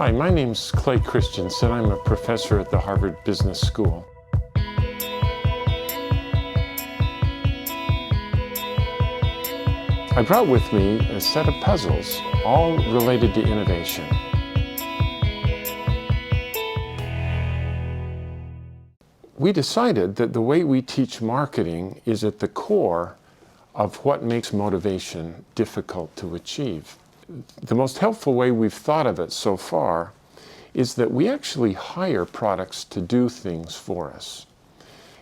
Hi, my name's Clay Christensen. I'm a professor at the Harvard Business School. I brought with me a set of puzzles, all related to innovation. We decided that the way we teach marketing is at the core of what makes motivation difficult to achieve. The most helpful way we've thought of it so far is that we actually hire products to do things for us.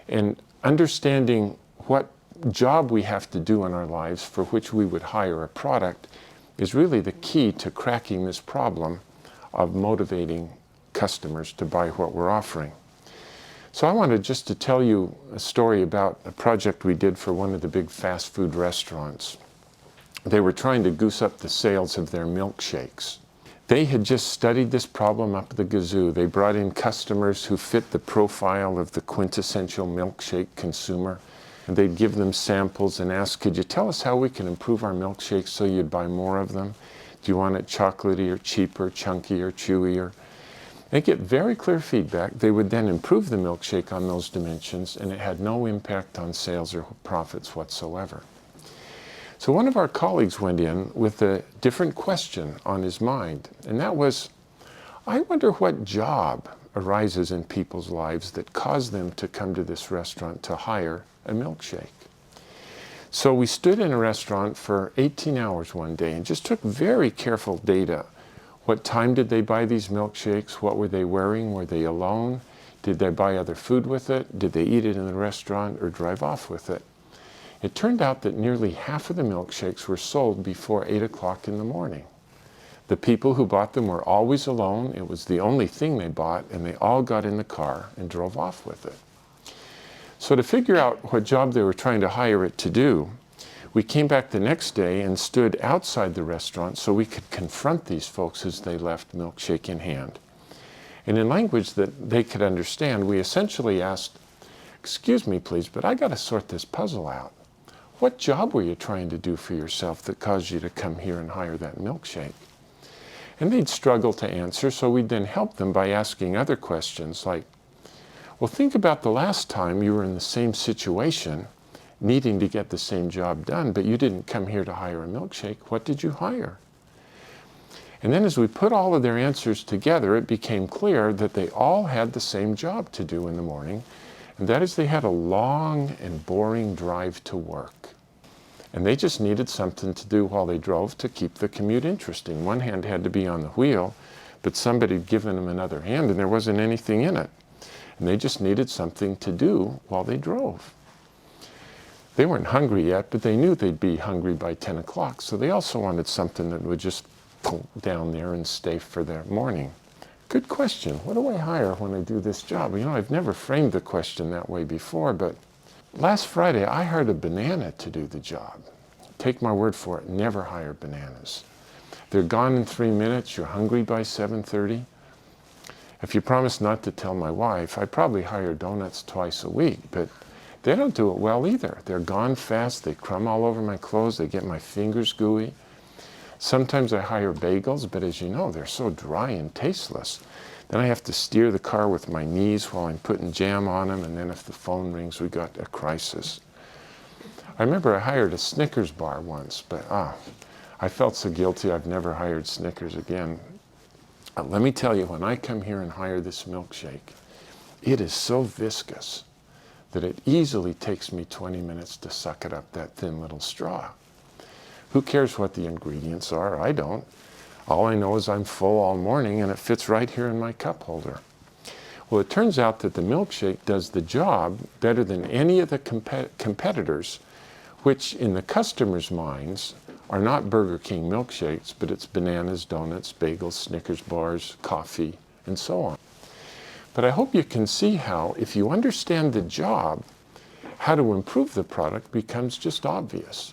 And understanding what job we have to do in our lives for which we would hire a product is really the key to cracking this problem of motivating customers to buy what we're offering. So I wanted just to tell you a story about a project we did for one of the big fast food restaurants. They were trying to goose up the sales of their milkshakes. They had just studied this problem up the gazoo. They brought in customers who fit the profile of the quintessential milkshake consumer. And they'd give them samples and ask, could you tell us how we can improve our milkshakes so you'd buy more of them? Do you want it chocolatey or cheaper, chunky or chewier? They get very clear feedback. They would then improve the milkshake on those dimensions, and it had no impact on sales or profits whatsoever. So one of our colleagues went in with a different question on his mind, and that was, I wonder what job arises in people's lives that cause them to come to this restaurant to hire a milkshake. So we stood in a restaurant for 18 hours one day and just took very careful data. What time did they buy these milkshakes? What were they wearing? Were they alone? Did they buy other food with it? Did they eat it in the restaurant or drive off with it? It turned out that nearly half of the milkshakes were sold before 8 o'clock in the morning. The people who bought them were always alone. It was the only thing they bought, and they all got in the car and drove off with it. So to figure out what job they were trying to hire it to do, we came back the next day and stood outside the restaurant so we could confront these folks as they left, milkshake in hand. And in language that they could understand, we essentially asked, excuse me please, but I got to sort this puzzle out. What job were you trying to do for yourself that caused you to come here and hire that milkshake? And they'd struggle to answer, so we'd then help them by asking other questions like, well, think about the last time you were in the same situation, needing to get the same job done, but you didn't come here to hire a milkshake. What did you hire? And then as we put all of their answers together, it became clear that they all had the same job to do in the morning, and that is they had a long and boring drive to work. And they just needed something to do while they drove to keep the commute interesting. One hand had to be on the wheel, but somebody had given them another hand and there wasn't anything in it. And they just needed something to do while they drove. They weren't hungry yet, but they knew they'd be hungry by 10 o'clock, so they also wanted something that would just pull down there and stay for their morning. Good question. What do I hire when I do this job? You know, I've never framed the question that way before, but last Friday I hired a banana to do the job. Take my word for it, never hire bananas. They're gone in 3 minutes, you're hungry by 7:30. If you promise not to tell my wife, I probably hire donuts twice a week, but they don't do it well either. They're gone fast, they crumb all over my clothes, they get my fingers gooey. Sometimes I hire bagels, but as you know, they're so dry and tasteless. Then I have to steer the car with my knees while I'm putting jam on them, and then if the phone rings, we got a crisis. I remember I hired a Snickers bar once, but I felt so guilty I've never hired Snickers again. Let me tell you, when I come here and hire this milkshake, it is so viscous that it easily takes me 20 minutes to suck it up that thin little straw. Who cares what the ingredients are? I don't. All I know is I'm full all morning and it fits right here in my cup holder. Well, it turns out that the milkshake does the job better than any of the competitors, which in the customer's minds are not Burger King milkshakes, but it's bananas, donuts, bagels, Snickers bars, coffee, and so on. But I hope you can see how, if you understand the job, how to improve the product becomes just obvious.